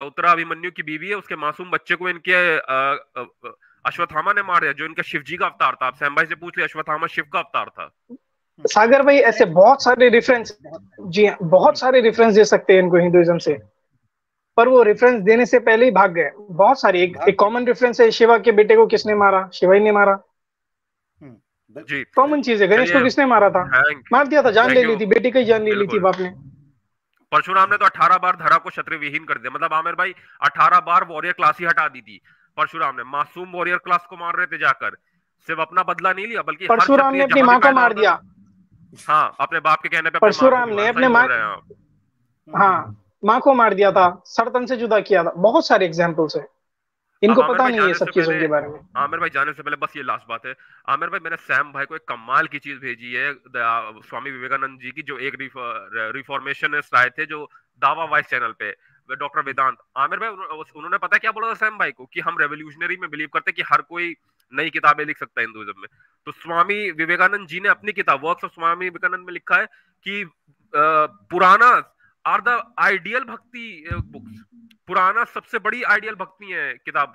उत्तरा अभिमन्यु की बीवी है, उसके मासूम बच्चे को इनके अश्वत्थामा ने मार दिया, जो इनका शिव जी का अवतार था। आप सैम भाई से पूछ लिया, अश्वत्थामा शिव का अवतार था। सागर भाई ऐसे बहुत सारे रेफरेंस, जी हाँ, बहुत सारे रेफरेंस दे सकते हैं इनको हिंदुइज्म से, पर वो रेफरेंस देने से पहले ही भाग गए। बहुत सारे, एक कॉमन रेफरेंस है, शिवा के बेटे को किसने मारा? शिवा ही ने मारा। जी कॉमन चीज है। गणेश को चलिए, किसने मारा था? थैंक यू, मार दिया था, जान ले थैंक ली यू। थी, बेटी की जान ले ली थी बिल्कुल, बाप ने। परशुराम ने तो 18 बार धरा को क्षत्रिय विहीन कर दिया। मतलब आमिर भाई 18 बार वॉरियर क्लास ही हटा दी थी परशुराम ने। मासूम वॉरियर क्लास को मार रहे थे जाकर, सिर्फ अपना बदला नहीं लिया, बल्कि हर परशुराम क्षत्रिय ने अपनी जहां भी माँ को पैदा मार होता दिया। था। हाँ, अपने बाप के कहने पे अपने माँ को परशुराम भी ने मारा, अपने सही माँ, बोल रहे हैं आप। हाँ, माँ को मार दिया था, सड़तन से जुदा किया था। बहुत सारे एग्जाम्पल्स है, अब इनको आमिर पता भाई नहीं है जाने सब से चीजों पहले, के बारे में। आमिर भाई जाने से पहले बस ये लास्ट बात है। आमिर भाई, मैंने सैम भाई को एक कमाल की चीज भेजी है, स्वामी विवेकानंद जी की, जो एक रिफॉर्मेशनिस्ट आए थे जो दावा वाइस चैनल पे, डॉक्टर वेदांत। आमिर भाई उन्होंने पता है क्या बोला था सैम भाई को? कि हम रेवोल्यूशनरी में बिलीव करते हैं कि हर कोई नई किताबें लिख सकता है हिंदुइज्म में। तो स्वामी विवेकानंद जी ने अपनी किताब वर्क्स ऑफ स्वामी विवेकानंद में लिखा है कि पुराना आर द आइडियल भक्ति बुक्स। पुराना सबसे बड़ी आइडियल भक्ति है किताब,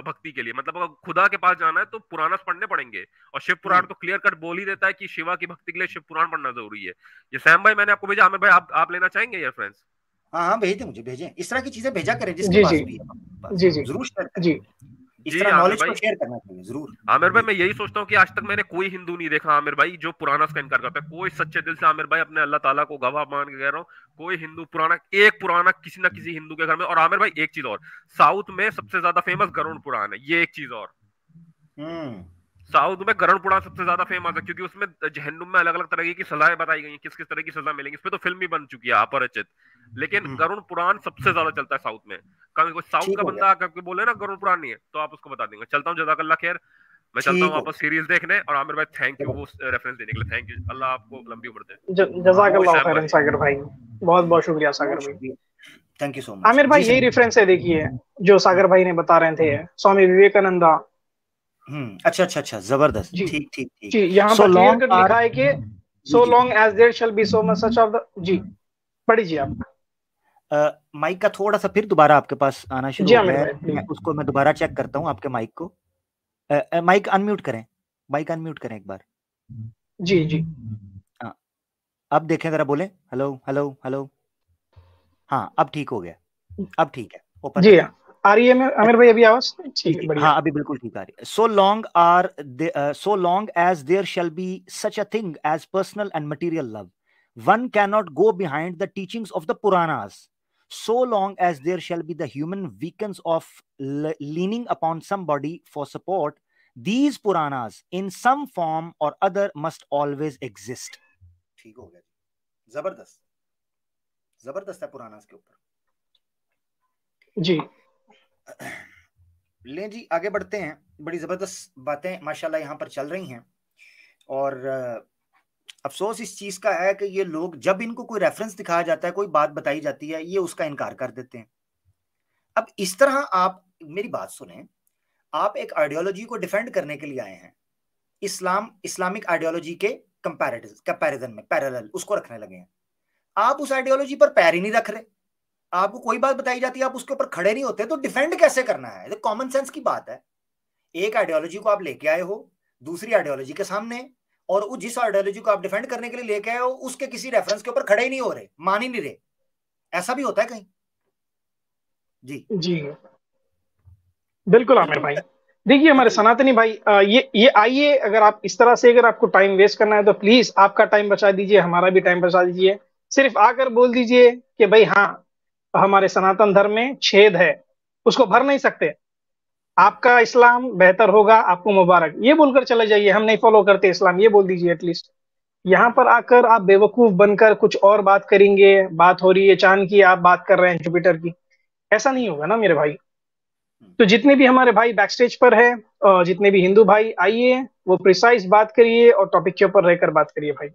भक्ति के लिए। मतलब अगर खुदा के पास जाना है तो पुराना पढ़ने पड़ेंगे। और शिव पुराण तो क्लियर कट बोल ही देता है कि शिवा की भक्ति के लिए शिव पुराण पढ़ना जरूरी है। ये सैम भाई मैंने आपको भेजा, आमिर भाई आप लेना चाहेंगे ये फ्रेंड्स? हाँ हाँ, भेज दें, मुझे भेजें, इस तरह की चीजें भेजा करें जिसके जी जी पास भी है, पास जी जी जरूर शेयर करें। जी इस जी तरह आमिर नॉलेज को भाई, शेयर करना चाहिए जरूर। आमिर भाई जी मैं यही सोचता हूँ कि आज तक मैंने कोई हिंदू नहीं देखा आमिर भाई जो पुराना का इनकार करता है। कोई सच्चे दिल से, आमिर भाई अपने अल्लाह ताला को गवाह मान के कह रहा हूँ, कोई हिंदू पुराना, एक पुराना किसी ना किसी हिंदू के घर में। और आमिर भाई एक चीज और, साउथ में सबसे ज्यादा फेमस गरुड़ पुराण है, ये एक चीज और। हम्म साउथ में गरुड़ पुराण सबसे ज्यादा फेमस है, क्योंकि उसमें जहन्नुम में अलग अलग तरह की सजाएं बताई गई हैं, किस किस तरह की सजा मिलेंगी। इस पे तो फिल्म भी बन चुकी है अपरिचित। लेकिन गरुड़ पुराण सबसे ज्यादा चलता है साउथ में। कभी कोई साउथ ठीक का हो गया, बंदा आकर बोले ना गरुड़ पुराण नहीं है, तो आप उसको बता देंगे। चलता हूँ, जज़ाकल्लाह खैर। मैं चलता हूँ ठीक हो वापस सीरीज देखने। और आमिर भाई थैंक यू गया। वो रेफरेंस देने के लिए, थैंक यू। अल्लाह आपको लंबी उम्र दे। वो जजाकल्लाह श्याम खैरन भाई, सागर भाई, बहुत बहुत शुक्रिया सागर बहुत भाई। शुक्रिया, thank you so much. Aamir भाई जी यही सर। रेफरेंस है, देखिए जो सागर भाई ने बता रहे थे, स्वामी विवेकानंदा। अच्छा अच्छा अच्छा, जबरदस्त, जी ठीक ठीक ठीक। जी, यहाँ सो पर क्लियर लॉन्ग कट आर, लिखा है कि जी सो जी, long as there shall be so much such of the, जी पढ़िए आप। माइक का थोड़ा सा फिर दोबारा आपके पास आना शुरू जी हो आमिर गया भाई है, मैं प्लीज। उसको मैं दोबारा चेक करता हूँ आपके माइक को। माइक अनम्यूट करें, माइक अनम्यूट करें एक बार। जी जी हाँ, अब देखें जरा, बोले हेलो हेलो हेलो। हाँ, अब ठीक हो गया, अब ठीक है, ओपन जी, रखें। आ रही है आमिर भाई अभी आवाज? जी ठीक है, जी, बढ़िया। हाँ अभी बिल्कुल ठीक आ रही है। So long as there shall be such a thing as personal and material love, one cannot go behind the teachings of the Puranas. So long as there shall be the human weakness of leaning upon somebody for support, these Puranas in some form or other must always exist. ठीक हो गया, जबरदस्त, जबरदस्त है पुरानास के ऊपर। जी लें जी, आगे बढ़ते हैं। बड़ी जबरदस्त बातें माशाल्लाह यहाँ पर चल रही हैं। और अफसोस इस चीज का है कि ये लोग, जब इनको कोई रेफरेंस दिखाया जाता है, कोई बात बताई जाती है, ये उसका इनकार कर देते हैं। अब इस तरह आप मेरी बात सुने, आप एक आइडियोलॉजी को डिफेंड करने के लिए आए हैं, इस्लामिक आइडियोलॉजी के कंपैरिजन में पैरेलल उसको रखने लगे हैं। आप उस आइडियोलॉजी पर पैर ही नहीं रख रहे। आपको कोई बात बताई जाती है, आप उसके ऊपर खड़े नहीं होते, तो डिफेंड कैसे करना है? तो कॉमन सेंस की बात है। एक आइडियोलॉजी को आप लेके आए हो दूसरी आइडियोलॉजी के सामने, और जिस आइडियोलॉजी को आप डिफेंड करने के लिए लेके आए हो उसके किसी रेफरेंस के ऊपर खड़े ही नहीं हो रहे, मान ही नहीं रहे। ऐसा भी होता है कहीं? जी जी बिल्कुल आमिर बिल्कुल। भाई। देखिए हमारे बिल्कुल सनातनी भाई, ये आइए, अगर आप इस तरह से, अगर आपको टाइम वेस्ट करना है तो प्लीज आपका टाइम बचा दीजिए, हमारा भी टाइम बचा दीजिए। सिर्फ आकर बोल दीजिए कि भाई हाँ, हमारे सनातन धर्म में छेद है, उसको भर नहीं सकते, आपका इस्लाम बेहतर होगा, आपको मुबारक, ये बोलकर चले जाइए, हम नहीं फॉलो करते इस्लाम, ये बोल दीजिए एटलीस्ट। यहाँ पर आकर आप बेवकूफ बनकर कुछ और बात करेंगे, बात हो रही है चांद की, आप बात कर रहे हैं जुपिटर की, ऐसा नहीं होगा ना मेरे भाई। तो जितने भी हमारे भाई बैक स्टेज पर है, जितने भी हिंदू भाई, आइए वो प्रिसाइज बात करिए और टॉपिक के ऊपर रहकर बात करिए भाई।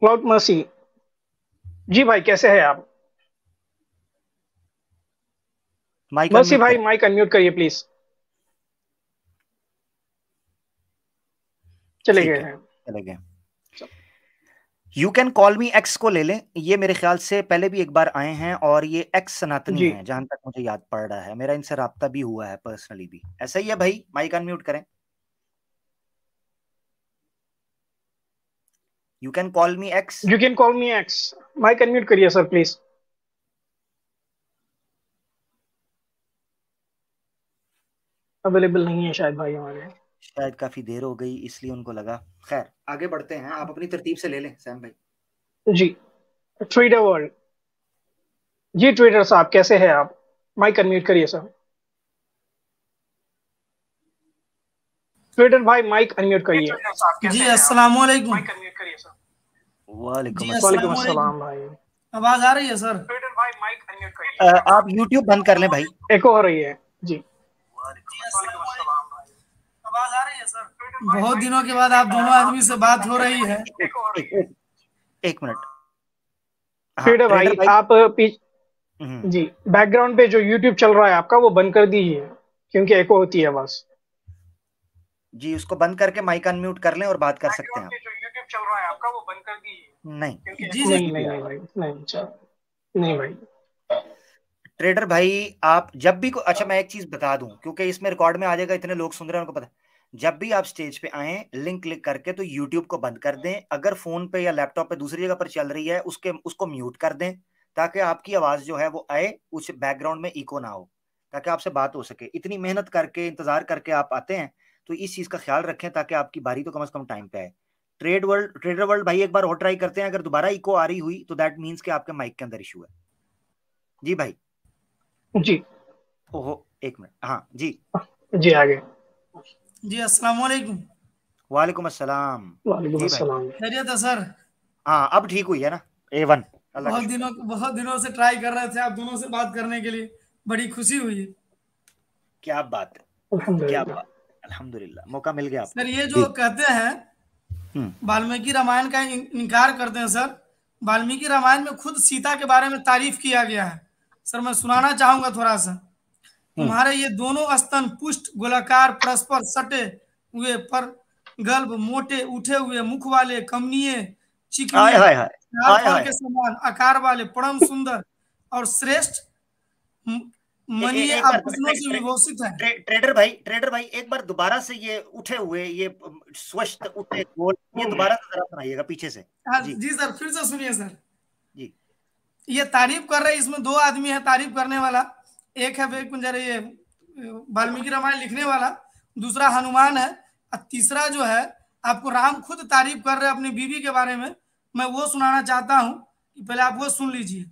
क्लाउड मर्सी जी भाई, कैसे हैं आप? माइक मर्सी अनम्यूट भाई करें। माइक अनम्यूट करिए प्लीज। चले ठीक गए है, हैं। चले गए। You can call me x को ले लें, ये मेरे ख्याल से पहले भी एक बार आए हैं और ये एक्स सनातनी जी हैं जहां तक मुझे याद पड़ रहा है, मेरा इनसे राब्ता भी हुआ है पर्सनली भी। ऐसा ही है भाई, माइक अनम्यूट करें। You can call me x. You can call me x, mic unmute करिए सर प्लीज। अवेलेबल नहीं है शायद भाई हमारे। शायद काफी देर हो गई इसलिए उनको लगा। खैर आगे बढ़ते हैं, आप अपनी तरतीब से ले लें सैम भाई। जी ट्रेडर वर्ल्ड, जी ट्रेडर साहब कैसे हैं आप? माइक अनम्यूट करिए सर। ट्रेडर भाई माइक अनम्यूट करिए। जी अस्सलाम वालेकुम। माइक अनम्यूट करिए सर। वालेकुम जी वालेकुम अस्सलाम अस्सलाम भाई। आवाज आ रही है सर? ट्रेडर भाई माइक अनम्यूट करिए। आप यूट्यूब बंद कर लें भाई। एको हो रही है जी। आवाज आ रही है सर? बहुत दिनों के बाद आप दोनों आदमी से बात हो रही है। एक मिनट। ट्रेडर भाई आप जी बैकग्राउंड पे जो यूट्यूब चल रहा है आपका वो बंद कर दीजिए क्योंकि एको होती है आवाज। जी उसको बंद करके माइक अनम्यूट कर लें और बात कर सकते हैं। जो यूट्यूब चल रहा है आपका वो बंद कर दीजिए। नहीं जी नहीं नहीं नहीं भाई नहीं चल नहीं भाई। ट्रेडर भाई आप जब भी अच्छा मैं एक चीज बता दूं क्योंकि इसमें रिकॉर्ड में आ जाएगा, इतने लोग सुन रहे हैं उनको पता। जब भी आप स्टेज पे आए लिंक क्लिक करके तो यूट्यूब को बंद कर दें। अगर फोन पे या लैपटॉप पे दूसरी जगह पर चल रही है उसको म्यूट कर दें ताकि आपकी आवाज जो है वो आए, उस बैकग्राउंड में इको ना हो, ताकि आपसे बात हो सके। इतनी मेहनत करके इंतजार करके आप आते हैं तो इस चीज का ख्याल रखें ताकि आपकी बारी तो कम से कम टाइम पे आए। ट्रेडर वर्ल्ड भाई एक बार और ट्राई करते हैं, अगर दोबारा इको आ रही हुई तो दैट मीन्स कि आपके माइक के अंदर इशू है। जी भाई। जी ओहो एक मिनट। हाँ जी आगे। जी अस्सलाम वालेकुम। वालेकुम अस्सलाम। वालेकुम अस्सलाम। खैरियत है सर? हाँ अब ठीक हुई है ना A1। बहुत दिनों से ट्राई कर रहे थे आप दोनों से बात करने के लिए, बड़ी खुशी हुई है। क्या बात है, क्या बात। अल्हम्दुलिल्लाह मौका मिल गया आपको। सर ये जो कहते हैं वाल्मीकि रामायण का इनकार करते हैं सर। वाल्मीकि रामायण में खुद सीता के बारे में तारीफ किया गया है। सर मैं सुनाना चाहूंगा थोड़ा सा। तुम्हारे ये दोनों स्तन पुष्ट गोलाकार परस्पर सटे हुए, पर गल्भ मोटे उठे हुए मुख वाले, कमनीय चिकनी फल के समान आकार वाले, परम सुंदर और श्रेष्ठ मनीय आभूषणों से विभूषित है। ट्रेडर भाई एक बार दोबारा से ये उठे हुए, ये स्वस्थ उठे गोल, ये दोबारा से जरा सुनाइएगा पीछे से। जी सर फिर से सुनिए सर। जी ये तारीफ कर रहे हैं, इसमें दो आदमी है तारीफ करने वाला। एक है ये वाल्मीकि रामायण लिखने वाला, दूसरा हनुमान है, और तीसरा जो है आपको राम खुद तारीफ कर रहे हैं अपनी बीवी के बारे में। मैं वो सुनाना चाहता हूं, पहले आप वो सुन लीजिए।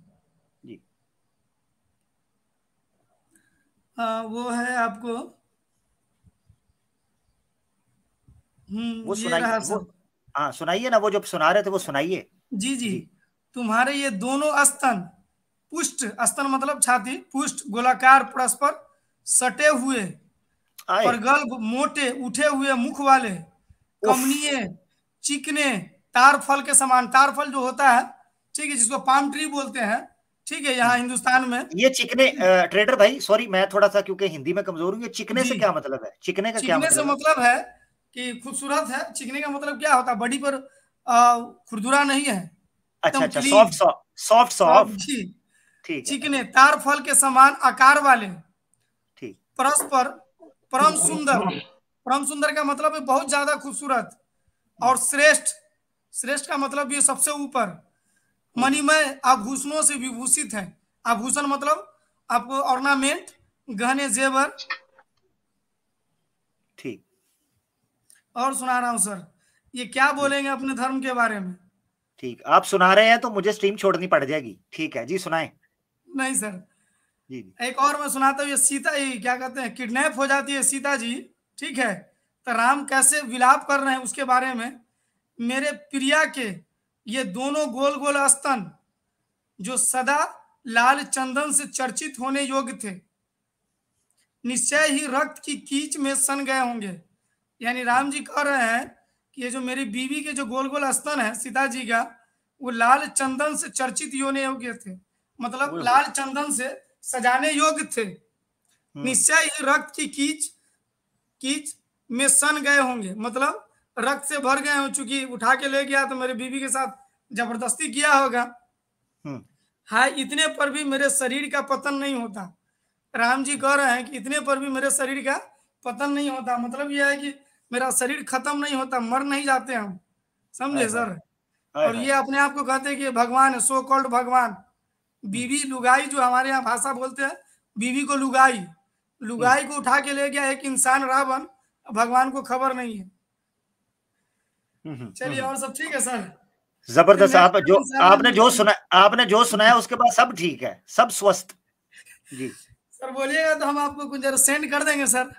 वो है आपको वो ये रहा सब। हाँ सुनाइए ना, वो जो सुना रहे थे वो सुनाइए। जी तुम्हारे ये दोनों स्तन पुष्ट, स्तन मतलब छाती, पुष्ट गोलाकार परस्पर सटे हुए, पर गल्भ मोटे उठे हुए मुख वाले, कमनीय चिकने तार फल के समान। तार फल जो होता है ठीक है, जिसको पाम ट्री बोलते हैं, ठीक है यहाँ हिंदुस्तान में। ये चिकने ट्रेडर भाई सॉरी मैं थोड़ा सा क्योंकि हिंदी में कमजोर हूँ, ये चिकने से क्या मतलब है? चिकने का क्या मतलब? चिकने से मतलब है कि खूबसूरत है। चिकने का मतलब क्या होता है? बॉडी पर खुरदुरा नहीं है। अच्छा सॉफ्ट ठीक। चिकने तार फल के समान आकार वाले, ठीक। परस्पर परम सुंदर। परम सुंदर का मतलब है बहुत ज्यादा खूबसूरत। और श्रेष्ठ का मतलब ये सबसे ऊपर। मणिमय आभूषणों से विभूषित है। आभूषण मतलब आपको ऑर्नामेंट, गहने जेवर। ठीक। और सुना रहा हूं सर, ये क्या बोलेंगे अपने धर्म के बारे में? ठीक, आप सुना रहे हैं तो मुझे स्ट्रीम छोड़नी पड़ जाएगी। ठीक है जी सुनाएं। नहीं सर जी एक और मैं सुनाता हूँ। ये सीता ही क्या कहते हैं, किडनैप हो जाती है सीता जी, ठीक है, तो राम कैसे विलाप कर रहे हैं उसके बारे में। मेरे प्रिया के ये दोनों गोल गोल स्तन जो सदा लाल चंदन से चर्चित होने योग्य थे, निश्चय ही रक्त की कीच में सन गए होंगे। यानी राम जी कह रहे हैं कि ये जो मेरी बीवी के जो गोल गोल स्तन है सीता जी का, वो लाल चंदन से चर्चित होने योग्य थे, मतलब लाल चंदन से सजाने योग्य थे। निश्चय ही रक्त की कीच में सन गए होंगे, मतलब रक्त से भर गए हो, चूंकि उठा के ले गया तो मेरी बीवी के साथ जबरदस्ती किया होगा। हाय, इतने पर भी मेरे शरीर का पतन नहीं होता। राम जी कह रहे हैं कि इतने पर भी मेरे शरीर का पतन नहीं होता, मतलब यह है कि मेरा शरीर खत्म नहीं होता, मर नहीं जाते हम, समझे सर। और ये अपने आप को कहते हैं कि भगवान है, सो कॉल्ड भगवान। बीवी लुगाई, जो हमारे यहाँ भाषा बोलते हैं, बीवी को लुगाई, लुगाई को उठा के ले गया एक इंसान रावण, भगवान को खबर नहीं है। चलिए, और सब ठीक है सर? जबरदस्त। आपने जो सुनाया उसके बाद सब ठीक है, सब स्वस्थ जी। सर बोलिएगा तो हम आपको कुछ जरा सेंड कर देंगे सर।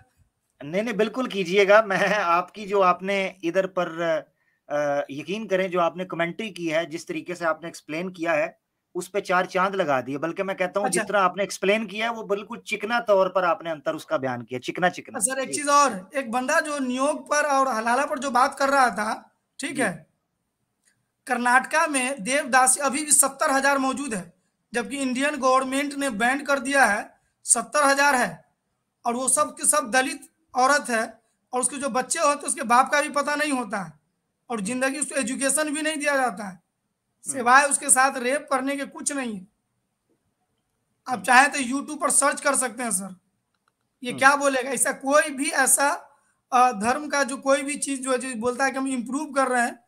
नहीं बिल्कुल कीजिएगा। मैं आपकी जो आपने इधर पर यकीन करें, जो आपने कमेंट्री की है, जिस तरीके से आपने एक्सप्लेन किया है, उस पे 4 चांद लगा दिए। बल्कि मैं कहता हूँ जितना आपने एक्सप्लेन किया है वो बिल्कुल चिकना तौर पर आपने अंतर उसका बयान किया, चिकना। सर एक चीज और, एक बंदा जो न्यूयॉर्क पर और हलाला पर जो बात कर रहा था, ठीक है, कर्नाटका में देवदासी अभी भी 70,000 मौजूद है, जबकि इंडियन गवर्नमेंट ने बैन कर दिया है 70,000 है, और वो सब के सब दलित औरत है, और उसके जो बच्चे होते हैं उसके बाप का भी पता नहीं होता है, और जिंदगी उसको एजुकेशन भी नहीं दिया जाता है, सिवाय उसके साथ रेप करने के कुछ नहीं है। आप चाहे तो यूट्यूब पर सर्च कर सकते हैं सर, ये क्या बोलेगा। ऐसा कोई भी ऐसा धर्म का जो कोई भी चीज जो है, जो बोलता है कि हम इम्प्रूव कर रहे हैं,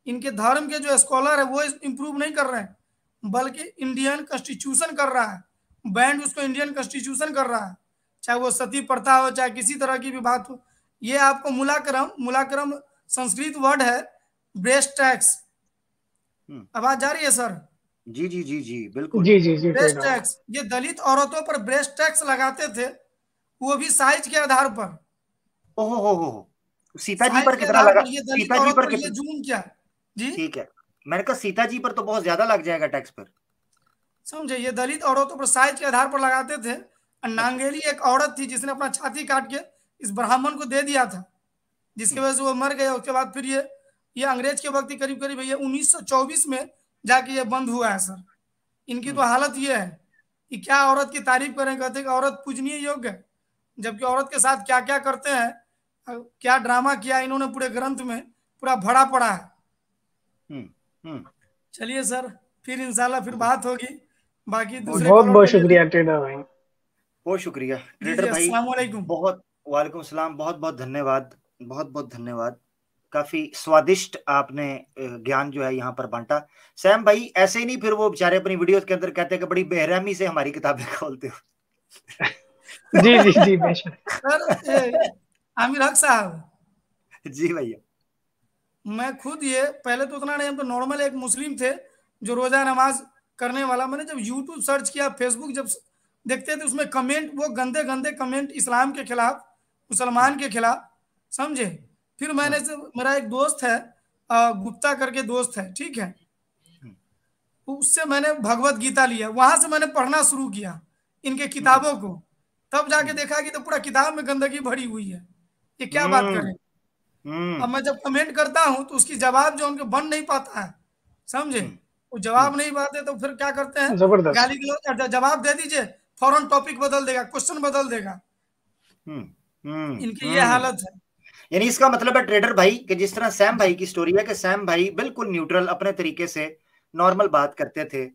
इनके धर्म के जो स्कॉलर है वो इम्प्रूव नहीं कर रहे हैं, बल्कि इंडियन कॉन्स्टिट्यूशन कर रहा है, बैंड उसको इंडियन कॉन्स्टिट्यूशन कर रहा है, चाहे वो सती प्रथा हो, चाहे किसी तरह की भी बात हो। ये आपको मुलाकरम संस्कृत वर्ड है, ब्रेस्ट टैक्स। आवाज जा रही है सर? जी जी जी जी बिल्कुल। जी ब्रेस्ट टैक्स, ये दलित औरतों पर ब्रेस्ट टैक्स लगाते थे, वो भी साइज के आधार पर। ओहो, सीता जी पर कितना लगा? सीता जी पर ये जुर्म क्या जी? ठीक है, मैंने कहा सीता जी पर तो बहुत ज्यादा लग जाएगा टैक्स पर, समझे। ये दलित औरतों पर साइज के आधार पर लगाते थे। नांगेली एक औरत थी जिसने अपना छाती काट के इस ब्राह्मण को दे दिया था, जिसकी वजह से वो मर गया। उसके बाद फिर ये अंग्रेज के वक्त करीब ये 1924 में जाके ये बंद हुआ है सर। इनकी तो हालत ये है कि क्या औरत की तारीफ करें, कहते हैं कि औरत पूजनीय योग्य है, जबकि औरत के साथ क्या क्या करते हैं, क्या ड्रामा किया इन्होंने, पूरे ग्रंथ में पूरा भरा पड़ा है। चलिए सर, फिर इंशाल्लाह फिर बात होगी। बाकी दूसरे बहुत बहुत शुक्रिया ट्रेडर भाई, बहुत शुक्रिया ट्रेडर भाई, अस्सलाम वालेकुम। बहुत वालेकुम सलाम, बहुत बहुत धन्यवाद, बहुत बहुत धन्यवाद। काफी स्वादिष्ट आपने ज्ञान जो है यहाँ पर बांटा। सैम भाई ऐसे ही नहीं फिर वो बेचारे अपनी वीडियोस के अंदर कहते हैं कि बड़ी बेरहमी से हमारी किताबें खोलते हो। जी बेशक सर। आमिर हक साहब जी भैया, मैं खुद ये पहले तो उतना नहीं, हम तो नॉर्मल एक मुस्लिम थे जो रोजा नमाज करने वाला। मैंने जब यूट्यूब सर्च किया, फेसबुक जब देखते थे, उसमें कमेंट, वो गंदे गंदे कमेंट इस्लाम के खिलाफ, मुसलमान के खिलाफ, समझे। फिर मैंने से, मेरा एक दोस्त है गुप्ता करके दोस्त है, ठीक है, उससे मैंने भगवत गीता लिया, वहां से मैंने पढ़ना शुरू किया इनके किताबों को, तब जाके देखा कि तो पूरा किताब में गंदगी भरी हुई है, ये क्या बात करें। अब मैं जब कमेंट करता हूं तो उसकी जवाब जो उनके बन नहीं पाता है, समझे, वो जवाब नहीं पाते तो फिर क्या करते हैं, गाली गलौज, जवाब दे दीजिए, फौरन टॉपिक बदल देगा, क्वेश्चन बदल देगा। इनकी ये हालत है। यानी इसका मतलब है ट्रेडर भाई कि जिस तरह सैम भाई की स्टोरी है कि सैम भाई बिल्कुल न्यूट्रल अपने तरीके से नॉर्मल बात करते थे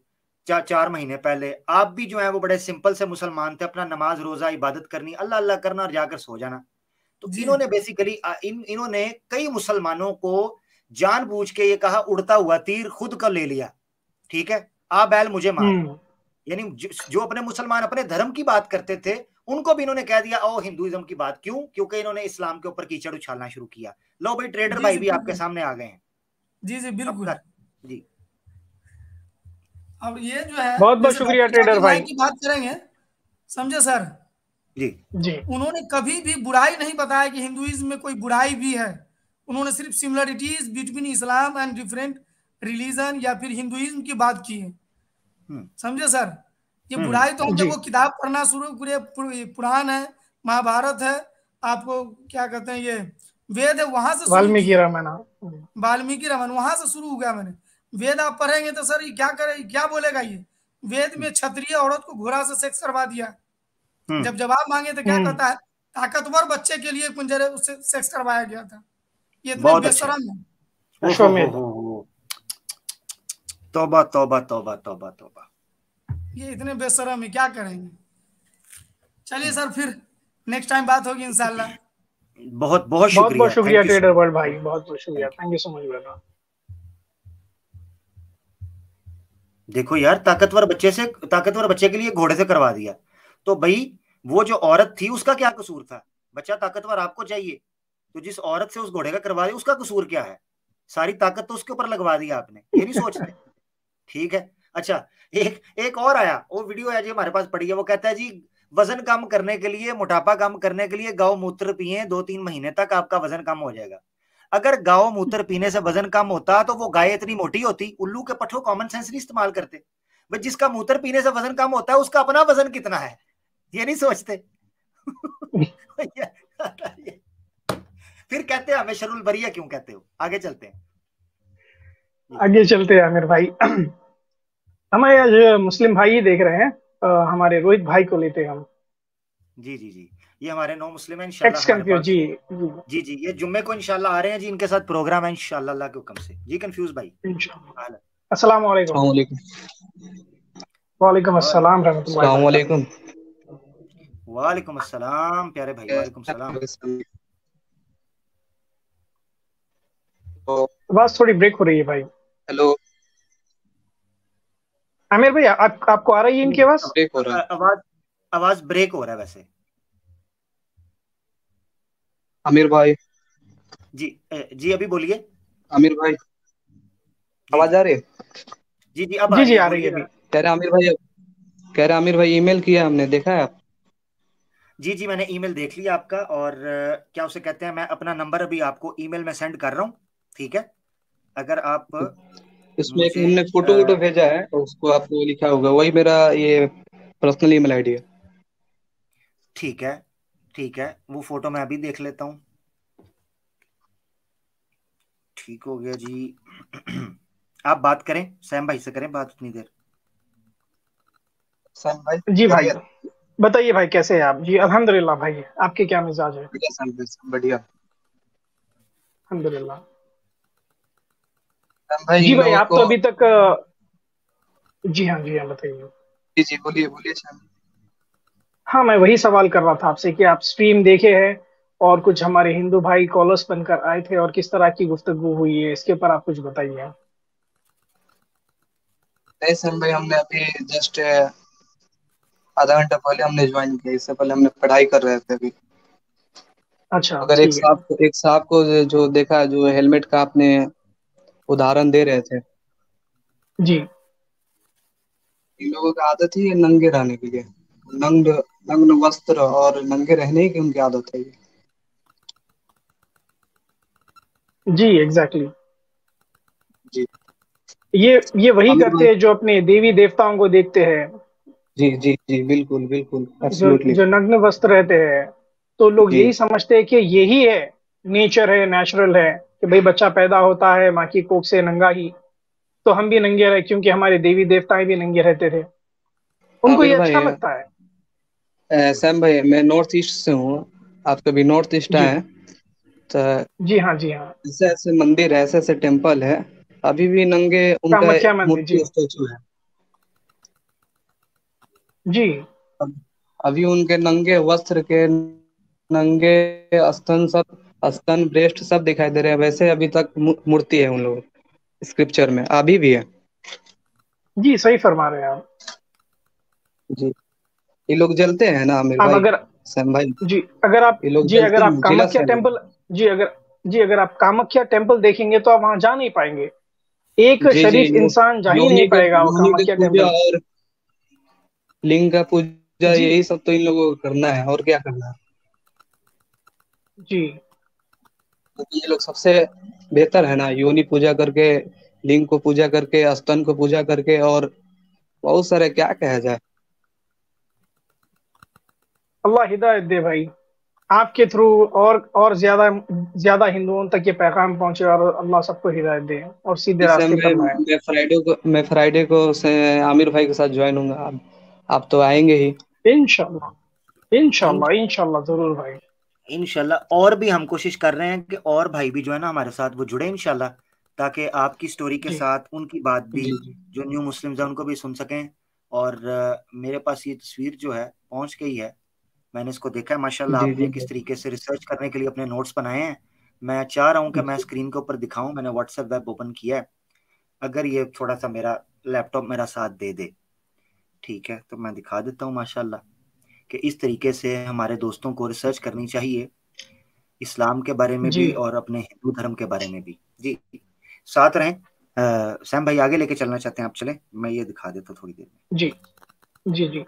4 महीने पहले। आप भी जो है वो बड़े सिंपल से मुसलमान थे, अपना नमाज रोजा इबादत करनी, अल्लाह अल्लाह करना और जाकर सो जाना। तो इन्होंने बेसिकली इन्होंने कई मुसलमानों को जानबूझ के ये कहा उड़ता हुआ तीर खुद का ले लिया, ठीक है, आ बैल मुझे मार। यानी जो अपने मुसलमान अपने धर्म की बात करते थे उनको भी इन्होंने कह दिया ओ हिंदुइज्म की बात। क्यों? क्योंकि इन्होंने इस्लाम के ऊपर कीचड़ उछालना शुरू किया। लो भाई ट्रेडर भाई भी आपके सामने आ गए हैं। जी बिल्कुल जी। अब ये जो है बहुत बहुत शुक्रिया ट्रेडर भाई की बात करेंगे, समझे सर। जी उन्होंने कभी भी बुराई नहीं बताया कि हिंदुइज्म में कोई बुराई भी है। उन्होंने सिर्फ similarities between Islam and different religion या फिर हिंदुइज्म की बात की है, समझे सर। ये बुराई तो हम जब वो किताब पढ़ना शुरू, पूरे पुराण है, महाभारत है, आपको क्या कहते हैं, ये वेद है, वहां से वाल्मीकि रामायण वहां से शुरू हो गया। मैंने वेद आप पढ़ेंगे तो सर ये क्या करे, क्या बोलेगा ये, वेद में क्षत्रिय औरत को घोड़ा से सेक्स करवा दिया। जब जवाब मांगे तो क्या कहता है, ताकतवर बच्चे के लिए कुंजरे उससे सेक्स करवाया गया था। ये इतने बेशरम है। तौबा तौबा तौबा तौबा तौबा। ये इतने बेशरम है, क्या करेंगे। चलिए सर, फिर नेक्स्ट टाइम बात होगी इंशाल्लाह। बहुत बहुत बहुत शुक्रिया, बहुत शुक्रिया thank you trader so world भाई, बहुत बहुत शुक्रिया, much. Thank you so much brother. देखो यार, ताकतवर बच्चे के लिए घोड़े से करवा दिया, तो भाई वो जो औरत थी उसका क्या कसूर था? बच्चा ताकतवर आपको चाहिए, तो जिस औरत से उस घोड़े का करवा दिया उसका कसूर क्या है? सारी ताकत तो उसके ऊपर लगवा दी आपने, ये नहीं सोचते। ठीक है, अच्छा, एक एक और आया, वो वीडियो है जी हमारे पास पड़ी है, वो कहता है जी वजन कम करने के लिए, मोटापा कम करने के लिए गौ मूत्र पिए, 2-3 महीने तक आपका वजन कम हो जाएगा। अगर गौ मूत्र पीने से वजन कम होता तो वो गाय इतनी मोटी होती? उल्लू के पट्टों, कॉमन सेंस नहीं इस्तेमाल करते भाई। जिसका मूत्र पीने से वजन कम होता है उसका अपना वजन कितना है, ये नहीं सोचते। फिर कहते हैं हमें शरुल बरिया क्यों कहते हो? आगे चलते हैं, आगे चलते हैं आमिर भाई। हमारे आज मुस्लिम भाई ही देख रहे हैं, हमारे रोहित भाई को लेते हैं हम। जी जी जी, ये हमारे 9 मुस्लिम है इंशाल्लाह एक्स हमारे कंफ्यूज पास। जी। जी जी, ये जुम्मे को इंशाल्लाह आ रहे हैं जी, इनके साथ प्रोग्राम है इंशाल्लाह अल्लाह के हुक्म से। जी कंफ्यूज भाई, इंशाल्लाह। अस्सलाम वालेकुम। अस्सलाम वालेकुम। वालेकुम अस्सलाम रहमतुल्लाहि अस्सलाम व वालेकुम। वालेकुम अस्सलाम प्यारे भाई, वालेकुम सलाम। आवाज थोड़ी ब्रेक हो रही है भाई। हेलो, आमिर भाई, आपको आ रही है इनकी आवाज? ब्रेक हो रहा है। आवाज ब्रेक हो रहा है वैसे। आमिर भाई, जी जी, अभी बोलिए। आमिर भाई, जी आवाज जी आ रही है? जी जी, अब आ जी रही जी है, आ रही है बोलिए अभी। जरा। कह रहे आमिर भाई ईमेल किया हमने, देखा है आप? जी जी, मैंने ईमेल देख लिया आपका, और क्या उसे कहते हैं, मैं अपना नंबर अभी आपको ईमेल में सेंड कर रहा हूँ, ठीक है? अगर आप इसमें एक मुझे हमने फोटो वोटो भेजा है, और उसको आपको लिखा होगा, वही मेरा ये पर्सनल ईमेल आईडी है। ठीक है, ठीक है, वो फोटो मैं अभी देख लेता हूँ। ठीक हो गया जी। आप बात करें, सैम भाई से करें बात उतनी देर। सैम भाई जी भाई, खैरियत? बताइए भाई कैसे हैं आप? जी अल्हम्दुलिल्लाह भाई, आपके क्या मिजाज है? बढ़िया सैम भाई, सब बढ़िया। अल्हम्दुलिल्लाह। सैम भाई, जी इन भाई, लोगों आप तो को। अभी तक जी हाँ, जी हाँ, बताइए। जी जी, बोलिए बोलिए सैम। हाँ, मैं वही सवाल कर रहा था आपसे कि आप स्ट्रीम देखे हैं, और कुछ हमारे हिंदू भाई कॉलर्स बनकर आए थे, और किस तरह की गुफ्तगू हुई है, इसके ऊपर आप कुछ बताइए। नहीं सैम भाई, हमने अभी जस्ट आधा घंटा पहले हमने ज्वाइन किया, इससे पहले हमने पढ़ाई कर रहे थे अभी। अच्छा अगर ठीक है। एक सांप को जो देखा, जो हेलमेट का आपने उदाहरण दे रहे थे, जी इन लोगों की आदत ही है नंगे रहने के लिए। नंग नग्न वस्त्र और नंगे रहने की उनकी आदत है ये। जी एग्जैक्टली। जी। ये वही आमिर करते भाई, हैं जो अपने देवी देवताओं को देखते हैं, जी जी जी, बिल्कुल बिल्कुल, जो एब्सोल्युटली। जो नग्न वस्त्र रहते हैं। तो लोग जी यही समझते हैं कि यही है, नेचर है, नेचुरल है, कि भाई बच्चा पैदा होता है माँ की कोख से नंगा ही, तो हम भी नंगे रहे, क्योंकि हमारे देवी देवताएं भी नंगे रहते थे, उनको ये आमिर अच्छा भाई, लगता है। सैम भाई, मैं नॉर्थ ईस्ट से हूँ। आप कभी नॉर्थ ईस्ट जी आए तो जी हाँ, जी हाँ। ऐसे ऐसे मंदिर है, ऐसे ऐसे टेम्पल है, अभी भी नंगे उनका कामाख्या मंदिर, जी मूर्ति स्टेचू है। जी अभी उनके नंगे वस्त्र के, नंगे स्तन सब, स्तन ब्रेस्ट सब दिखाई दे रहे हैं, वैसे अभी तक मूर्ति है उन लोग स्क्रिप्चर में अभी भी है। जी, सही फरमा रहे हैं आप। जी। ये लोग जलते हैं ना आमिर अब भाई, अगर सैम भाई, जी अगर आप ये लोग जी जलते अगर आप हैं, कामाख्या जिला से लोग। टेम्पल जी अगर जी अगर आप कामाख्या टेम्पल देखेंगे तो आप वहां जा नहीं पाएंगे। एक जी जी, शरीफ इंसान जा ही नहीं योनि के पाएगा वो योनि के कामाख्या पूजा टेम्पल। और लिंग का पूजा, जी यही सब तो इन लोगों को करना है, और क्या करना है। जी क्योंकि ये लोग सबसे बेहतर है ना, योनि पूजा करके, लिंग को पूजा करके, स्तन को पूजा करके, और बहुत सारे, क्या कहा जाए। अल्लाह हिदायत दे भाई, आपके थ्रू और ज्यादा ज्यादा हिंदुओं तक ये पैगाम पहुंचे, और अल्लाह सबको हिदायत दे और सीधे इस रास्ते समय पर लाए। मैं फ्राइडे को से आमिर भाई के साथ ज्वाइन होऊंगा। आप तो आएंगे ही। इंशाल्लाह इंशाल्लाह इंशाल्लाह जरूर भाई। इंशाल्लाह, और भी हम कोशिश कर रहे हैं कि और भाई भी जो है ना हमारे साथ वो जुड़े इंशाल्लाह, ताकि आपकी स्टोरी के जी साथ उनकी बात भी, जी जो न्यू मुस्लिम्स हैं उनको भी सुन सकें। और मेरे पास ये तस्वीर जो है पहुंच गई है, मैंने इसको देखा है माशाल्लाह। जी आपने जी किस तरीके से रिसर्च करने के लिए अपने नोट्स बनाए हैं। मैं चाह रहा हूँ कि मैं जी स्क्रीन के ऊपर दिखाऊं। मैंने व्हाट्सएप वेब ओपन किया है, अगर ये थोड़ा सा मेरा लैपटॉप मेरा साथ दे दे, ठीक है, तो मैं दिखा देता हूँ माशाल्लाह कि इस तरीके से हमारे दोस्तों को रिसर्च करनी चाहिए इस्लाम के बारे में जी भी और अपने हिंदू धर्म के बारे में भी। जी साथ रहें। सैम भाई आगे लेके चलना चाहते हैं आप, चलें, मैं ये दिखा देता हूँ थोड़ी देर में। जी जी जी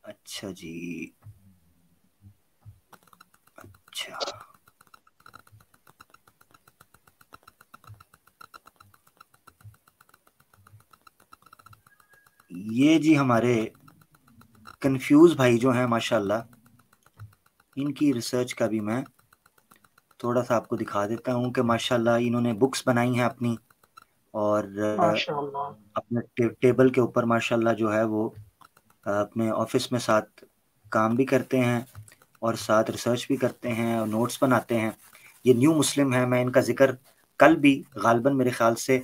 अच्छा जी, अच्छा ये जी हमारे कंफ्यूज भाई जो हैं माशाल्लाह, इनकी रिसर्च का भी मैं थोड़ा सा आपको दिखा देता हूँ कि माशाल्लाह इन्होंने बुक्स बनाई हैं अपनी, और माशाअल्लाह। अपने टेबल के ऊपर माशाल्लाह जो है वो अपने ऑफिस में साथ काम भी करते हैं और साथ रिसर्च भी करते हैं और नोट्स बनाते हैं। ये न्यू मुस्लिम है, मैं इनका जिक्र कल भी गालिबन मेरे ख्याल से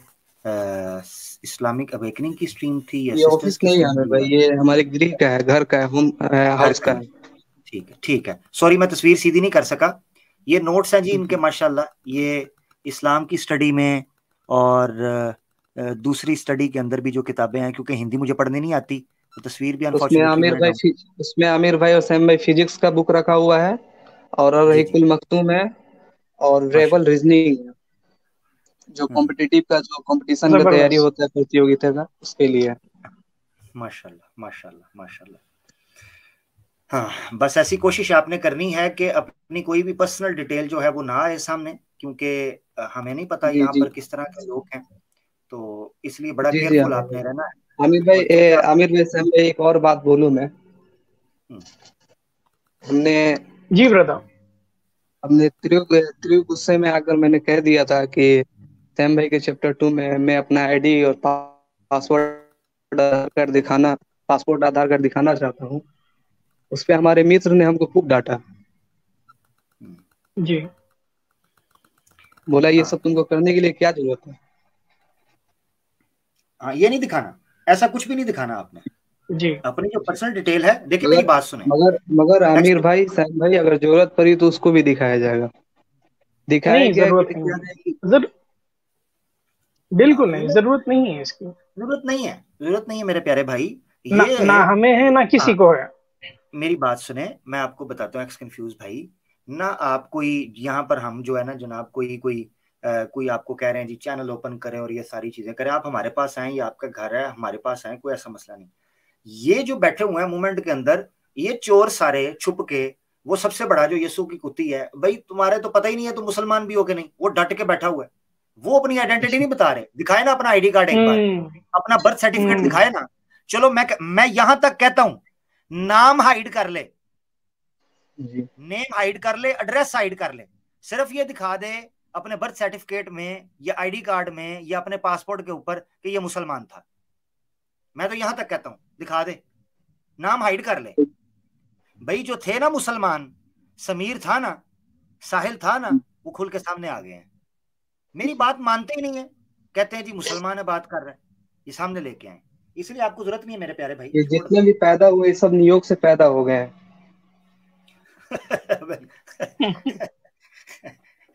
इस्लामिक अवेकनिंग की स्ट्रीम थी या ये सिस्टर्स ऑफिस की नहीं है स्ट्रीम आमिर थी। भाई, ये हमारे गृह का है, घर का है, होम हाउस का है। ठीक है, ठीक है, सॉरी मैं तस्वीर सीधी नहीं कर सका। ये नोट्स हैं जी इनके माशाल्लाह, ये इस्लाम की स्टडी में और दूसरी स्टडी के अंदर भी जो किताबें हैं, क्योंकि हिंदी मुझे पढ़ने नहीं आती, तो तस्वीर भी उसमें अनफॉर्चुनेटली आमिर मैंने भाई डाउन। उसमें आमिर भाई और सैम भाई फिजिक्स का बुक रखा हुआ है, और जी जी। रहीकुल मखतूम है, और रेबल माशाल्लाह। रीजनिंग है, जो कॉम्पिटिटिव का जो कंपटीशन का तैयारी जबरदस्त। होता है प्रतियोगिता का, उसके लिए। माशाल्लाह माशाल्लाह माशाल्लाह। हाँ, बस ऐसी कोशिश आपने करनी है कि अपनी कोई भी पर्सनल डिटेल जो है वो ना आए सामने, क्योंकि हमें नहीं पता जी यहाँ जी पर किस तरह के लोग हैं, तो इसलिए बड़ा जी जी केयरफुल आमिर आपने भाई। रहना है। आमिर भाई और चूंकि आप आमिर भाई सैम भाई, एक और बात बोलूं मैं। हम्म, हमने जी ब्रदर। हमने त्रियुग गुस्से में आकर मैंने कह दिया था कि सैम भाई के चैप्टर 2 में मैं अपना आईडी और पासवर्ड आधार कार्ड दिखाना, पासपोर्ट आधार कार्ड दिखाना चाहता हूँ। उस पे हमारे मित्र ने हमको खूब डांटा, हम्म, जी बोला ये हाँ सब तुमको करने के लिए क्या जरूरत है। हाँ, ये नहीं दिखाना, ऐसा कुछ भी नहीं दिखाना आपने। जी अपनी जो पर्सनल डिटेल है, देखिए मेरी मगर बात सुने। मगर मगर आमिर टेक्स्ट भाई सैम भाई, अगर जरूरत पड़ी तो उसको भी दिखाया जाएगा। दिखाया नहीं, क्या जरूरत नहीं क्या है। जाएगी। बिल्कुल नहीं, जरूरत नहीं है इसकी। जरूरत नहीं है, जरूरत नहीं है मेरे प्यारे भाई। ना ये ना हमें है ना किसी हाँ, को है। मेरी बात सुने, मैं आपको बताता हूँ एक्स कंफ्यूज भाई। ना आप कोई यहाँ पर हम जो है ना जनाब, कोई कोई कोई आपको कह रहे हैं जी चैनल ओपन करें और ये सारी चीजें करें, आप हमारे पास आए, ये आपका घर है, हमारे पास आए, कोई ऐसा मसला नहीं। ये जो बैठे हुए हैं मूवमेंट के अंदर, ये चोर सारे छुप के, वो सबसे बड़ा जो यीशु की कुत्ती है भाई, तुम्हारे तो पता ही नहीं है तुम मुसलमान भी हो कि नहीं, वो डट के बैठा हुआ है। वो अपनी आइडेंटिटी नहीं बता रहे, दिखाए ना अपना आईडी कार्ड एक बार, हम्म अपना बर्थ सर्टिफिकेट हम्म दिखाए ना। चलो मैं यहां तक कहता हूं, नाम हाइड कर ले, जी नेम हाइड कर ले, एड्रेस हाइड कर ले, सिर्फ ये दिखा दे अपने बर्थ सर्टिफिकेट में या आईडी कार्ड में या अपने पासपोर्ट के ऊपर कि ये मुसलमान था। मैं तो यहां तक कहता हूं दिखा दे, नाम हाइड कर ले। भाई जो थे ना मुसलमान, समीर था ना, साहिल था ना, वो खुल के सामने आ गए हैं। मेरी बात मानते ही नहीं है, कहते हैं जी मुसलमान है, बात कर रहे हैं, ये सामने लेके आए। इसलिए आपको जरूरत नहीं है मेरे प्यारे भाई, ये छोड़ जितने दो। भी पैदा हुए सब नियोग से पैदा हो गए हैं।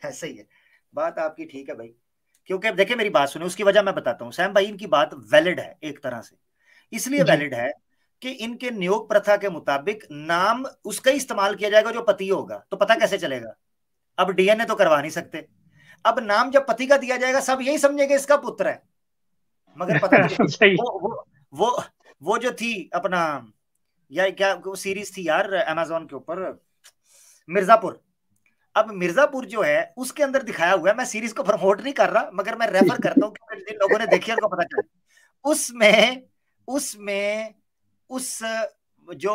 ऐसा ही है, बात आपकी ठीक है भाई। क्योंकि अब देखिए मेरी बात सुने, उसकी वजह मैं बताता हूँ। सैम भाई इनकी बात वैलिड है एक तरह से, इसलिए जी वैलिड है कि इनके नियोग प्रथा के मुताबिक नाम उसका ही इस्तेमाल किया जाएगा जो पति होगा। तो पता कैसे चलेगा? अब डीएनए तो करवा नहीं सकते। अब नाम जब पति का दिया जाएगा, सब यही समझेंगे इसका पुत्र है, मगर पता नहीं चलेगा। सही। वो जो थी अपना, या क्या वो सीरीज थी यार अमेजोन के ऊपर, मिर्जापुर। अब मिर्जापुर जो है उसके अंदर दिखाया हुआ है, मैं सीरीज को प्रमोट नहीं कर रहा, मगर मैं रेफर करता हूँ क्योंकि जिन लोगों ने देखी उनको पता चले। उसमें उसमें उस जो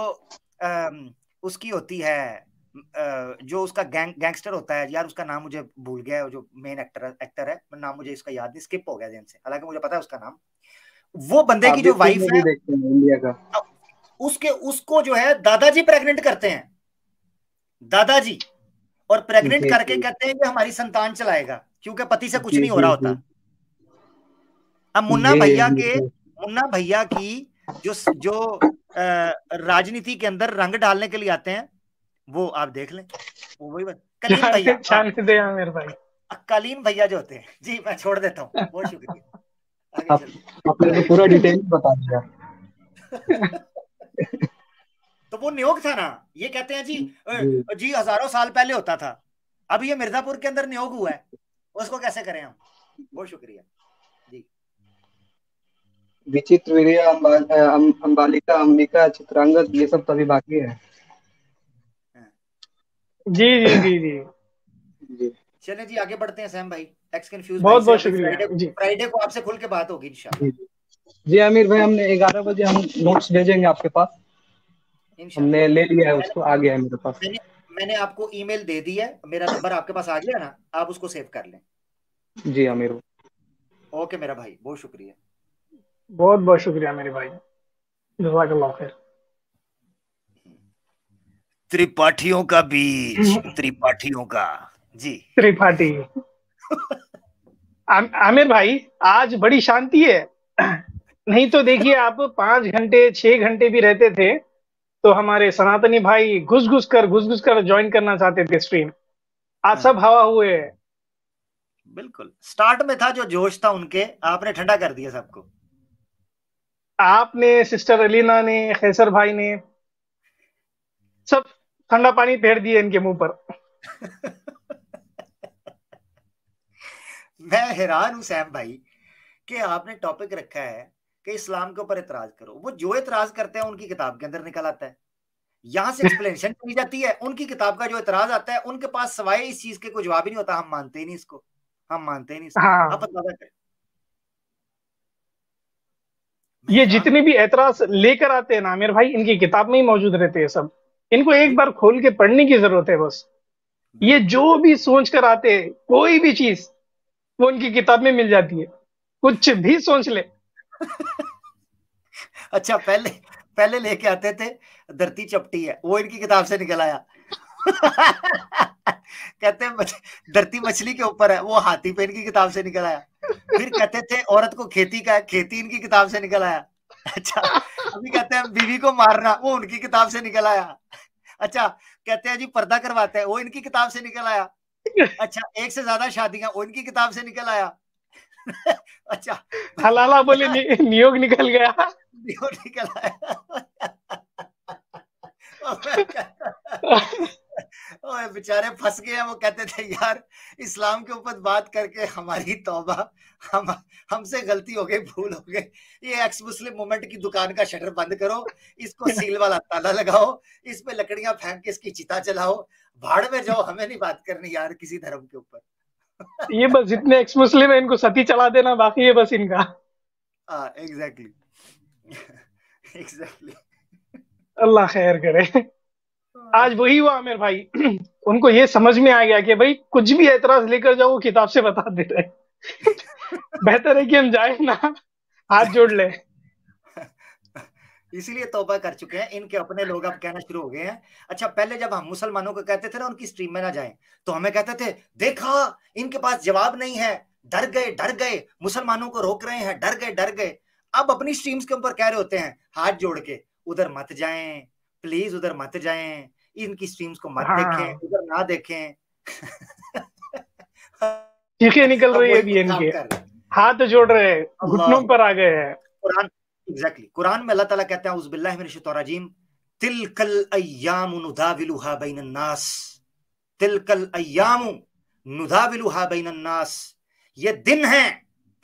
उसकी होती है, जो उसका गैंगस्टर होता है यार, उसका नाम मुझे भूल गया है, जो मेन एक्टर है, नाम मुझे इसका याद नहीं, स्किप हो गया ध्यान से, हालांकि मुझे पता है उसका नाम। वो बंदे की जो वाइफ है देखते हैं इंडिया का, उसको जो है दादाजी प्रेग्नेंट करते हैं, दादाजी, और प्रेग्नेंट करके कहते हैं कि हमारी संतान चलाएगा, क्योंकि पति से कुछ नहीं हो रहा होता। अब मुन्ना भैया की जो राजनीति के अंदर रंग डालने के लिए आते हैं, वो आप देख लें, वो वही कलीम भैया, मेरे भाई कलीम भैया जो होते हैं जी। मैं छोड़ देता हूँ, बहुत शुक्रिया। आपने तो पूरा डिटेल बता दिया। तो वो नियोग था ना, ये कहते हैं जी हजारों साल पहले होता था, अब ये मिर्जापुर के अंदर नियोग हुआ है, उसको कैसे करें हम। बहुत शुक्रिया जी। विचित्र वीर्या, अंबालिका, अंबिका, चित्रांगद, ये सब तभी बाकी है। जी जी जी जी जी चले जी आगे बढ़ते हैं सैम भाई, एक्स कंफ्यूज। बहुत बहुत शुक्रिया जी। फ्राइडे को आपसे खुल के बात होगी इंशाल्लाह। जी आमिर भाई, हमने 11 बजे हम नोट्स भेजेंगे आपके पास, हमने ले लिया है उसको, आ गया है मेरे पास। मैंने आपको ईमेल दे दी है, मेरा नंबर आपके पास आ गया ना, आप उसको सेव कर लें। जी आमिर, ओके मेरा भाई, बहुत शुक्रिया, बहुत बहुत शुक्रिया मेरे भाई, जज़ाकल्लाह खैर। त्रिपाठियों का बीच, त्रिपाठियों का जी, त्रिपाठी। आमिर भाई आज बड़ी शांति है, नहीं तो देखिए आप 5 घंटे 6 घंटे भी रहते थे तो हमारे सनातनी भाई घुस घुस कर ज्वाइन करना चाहते थे स्ट्रीम। आज सब हवा हुए है। बिल्कुल स्टार्ट में था जो जोश था उनके, आपने ठंडा कर दिया सबको। आपने, सिस्टर अलीना ने, खैसर भाई ने, सब ठंडा पानी फेर दिए इनके मुंह पर। मैं हैरान हूं सैम भाई कि आपने टॉपिक रखा है कि इस्लाम के ऊपर इतराज करो, वो जो इतराज करते हैं उनकी किताब के अंदर निकल आता है, यहां से एक्सप्लेनेशन की जाती है, उनकी किताब का जो इतराज आता है उनके पास सवाए इस चीज के कोई जवाब ही नहीं होता। हम मानते ही नहीं इसको, हम मानते ही नहीं इसको। हाँ। आप अंदाजा करें, ये जितने भी एतराज लेकर आते हैं ना आमिर भाई, इनकी किताब में ही मौजूद रहते हैं सब। इनको एक बार खोल के पढ़ने की जरूरत है बस। ये जो भी सोच कर आते हैं, कोई भी चीज वो उनकी किताब में मिल जाती है, कुछ भी सोच ले। अच्छा पहले लेके आते थे धरती चपटी है, वो इनकी किताब से निकल आया। कहते हैं धरती मछली के ऊपर है, वो हाथी पे इनकी किताब से निकल आया। फिर कहते थे औरत को खेती का है, खेती इनकी किताब से निकल आया। अच्छा अभी कहते हैं बीवी को मारना, वो उनकी किताब से निकल आया। अच्छा कहते हैं जी पर्दा करवाते हैं, वो इनकी किताब से निकल आया। अच्छा एक से ज्यादा शादियां, वो इनकी किताब से निकल आया। अच्छा हलाला बोले नियोग निकल गया, नियोग निकल आया। बेचारे फंस गए हैं। वो कहते थे यार इस्लाम के ऊपर बात करके हमारी तौबा, हमसे गलती हो गई, भूल हो गई, ये एक्स मुस्लिम मूवमेंट की दुकान का शटर बंद करो, इसको सील वाला ताला लगाओ, इस पे लकड़ियां फेंक के इसकी चिता चलाओ, भाड़ में जाओ, हमें नहीं बात करनी यार किसी धर्म के ऊपर। ये बस जितने एक्स मुस्लिम है इनको सती चला देना, बाकी है बस इनका। एग्जैक्टली। अल्लाह खैर करे। आज वही हुआ आमिर भाई, उनको ये समझ में आ गया कि भाई कुछ भी एतराज लेकर जाओ वो किताब से बता देते हैं। बेहतर है कि हम जाए ना, हाथ जोड़ ले। इसीलिए तौबा कर चुके हैं, इनके अपने लोग अब कहना शुरू हो गए हैं। अच्छा पहले जब हम मुसलमानों को कहते थे ना उनकी स्ट्रीम में ना जाएं, तो हमें कहते थे देखा इनके पास जवाब नहीं है, डर गए, मुसलमानों को रोक रहे हैं, डर गए। अब अपनी स्ट्रीम्स के ऊपर कह रहे होते हैं हाथ जोड़ के, उधर मत जाएं प्लीज, उधर मत जाएं, इनकी स्ट्रीम्स को मत देखें, उधर ना देखें। चीखें निकल रही है भी इनके, हाथ जोड़ रहे हैं, घुटनों पर आ गए हैं। कुरान एग्जैक्टली कुरान में अल्लाह ताला कहते हैं उज़बिल्लाहि मिनश शैतानिर रजीम, तिलकल अय्यामु नुदाविलुहा बैनन नास, तिलकल अय्यामु नुदाविलुहा बैनन नास, ये दिन हैं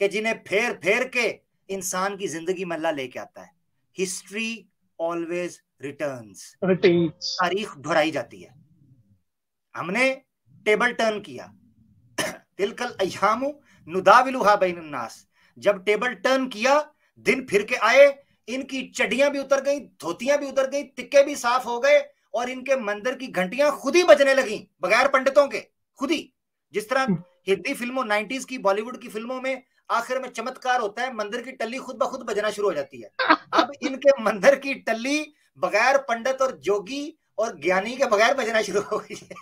कि जिन्हें फेर फेर के इंसान की जिंदगी में अल्लाह लेके आता है। हिस्ट्री ऑलवेज रिटर्न्स, तारीख दोहराई जाती है। हमने टेबल टर्न किया, तिलकल अय्यामु नुदाविलुहा बैनन नास, जब टेबल टर्न किया दिन फिर के आए, इनकी चड्डियां भी उतर गई, धोतियां भी उतर गई, तिक्के भी साफ हो गए, और इनके मंदिर की घंटियां खुद ही बजने लगी बगैर पंडितों के, खुद ही। जिस तरह हिंदी फिल्मों 90s की, बॉलीवुड की फिल्मों में आखिर में चमत्कार होता है, मंदिर की टल्ली खुद ब खुद बजना शुरू हो जाती है। अब इनके मंदिर की टल्ली बगैर पंडित और जोगी और ज्ञानी के बगैर बजना शुरू हो गई है।